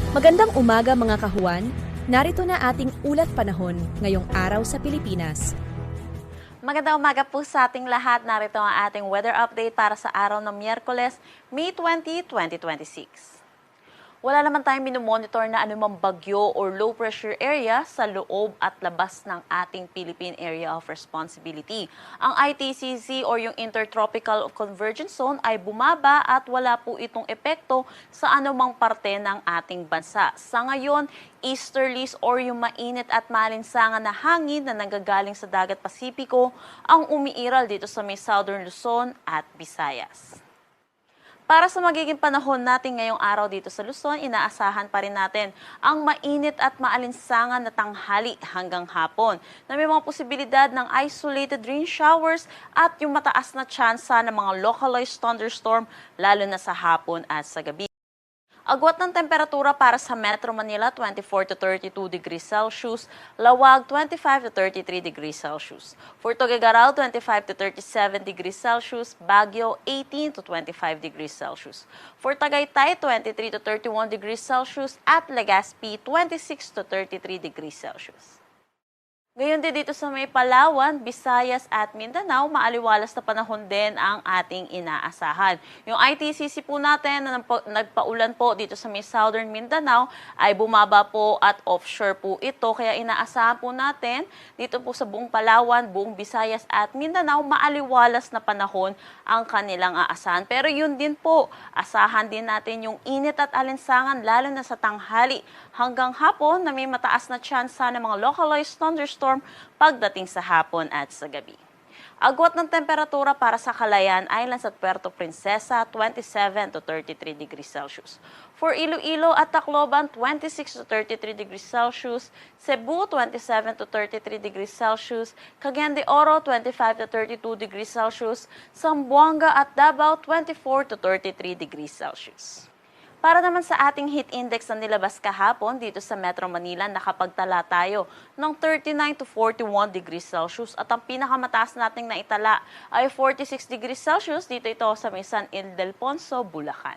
Magandang umaga mga kahuan, narito na ating ulat panahon ngayong araw sa Pilipinas. Magandang umaga po sa ating lahat. Narito ang ating weather update para sa araw ng Miyerkules, May 20, 2026. Wala naman tayong minomonitor na anumang bagyo or low pressure area sa loob at labas ng ating Philippine Area of Responsibility. Ang ITCZ or yung Intertropical Convergence Zone ay bumaba at wala po itong epekto sa anumang parte ng ating bansa. Sa ngayon, easterlies or yung mainit at malinsangan na hangin na nanggagaling sa dagat Pasipiko ang umiiral dito sa may Southern Luzon at Visayas. Para sa magiging panahon natin ngayong araw dito sa Luzon, inaasahan pa rin natin ang mainit at maalinsangan na tanghali hanggang hapon na may mga posibilidad ng isolated rain showers at yung mataas na tsansa ng mga localized thunderstorm lalo na sa hapon at sa gabi. Agwat ng temperatura para sa Metro Manila, 24 to 32 degrees Celsius, Lawag, 25 to 33 degrees Celsius. For Tuguegarao, 25 to 37 degrees Celsius, Baguio, 18 to 25 degrees Celsius. For Tagaytay, 23 to 31 degrees Celsius, at Legazpi, 26 to 33 degrees Celsius. Ngayon din dito sa may Palawan, Visayas at Mindanao, maaliwalas na panahon din ang ating inaasahan. Yung ITCZ po natin na nagpaulan po dito sa may Southern Mindanao ay bumaba po at offshore po ito. Kaya inaasahan po natin dito po sa buong Palawan, buong Visayas at Mindanao, maaliwalas na panahon ang kanilang aasahan. Pero yun din po, asahan din natin yung init at alinsangan lalo na sa tanghali hanggang hapon na may mataas na tsansa ng mga localized thunderstorm pagdating sa hapon at sa gabi. Agwat ng temperatura para sa Calayan Islands at Puerto Princesa, 27 to 33 degrees Celsius. For Iloilo at Tacloban, 26 to 33 degrees Celsius. Cebu, 27 to 33 degrees Celsius. Cagayan de Oro, 25 to 32 degrees Celsius. Zamboanga at Davao, 24 to 33 degrees Celsius. Para naman sa ating heat index na nilabas kahapon dito sa Metro Manila, nakapagtala tayo ng 39 to 41 degrees Celsius at ang pinakamataas nating naitala ay 46 degrees Celsius dito ito sa may San Ildefonso, Bulacan.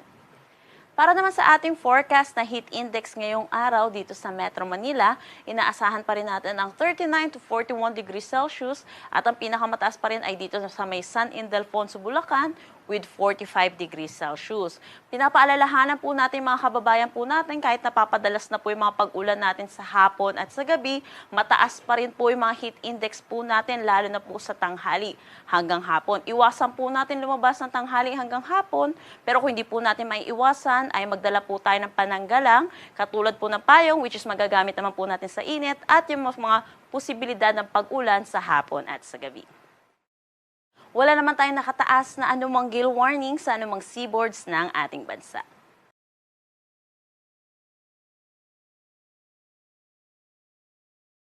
Para naman sa ating forecast na heat index ngayong araw dito sa Metro Manila, inaasahan pa rin natin ang 39 to 41 degrees Celsius at ang pinakamataas pa rin ay dito sa may San Ildefonso, Bulacan with 45 degrees Celsius. Pinapaalalahanan po natin mga kababayan po natin kahit napapadalas na po yung mga pag-ulan natin sa hapon at sa gabi, mataas pa rin po yung mga heat index po natin lalo na po sa tanghali hanggang hapon. Iwasan po natin lumabas ng tanghali hanggang hapon, pero kung hindi po natin may iwasan ay magdala po tayo ng pananggalang katulad po ng payong which is magagamit naman po natin sa init at yung mga posibilidad ng pag-ulan sa hapon at sa gabi. Wala naman tayong nakataas na anumang gale warning sa anumang seaboards ng ating bansa.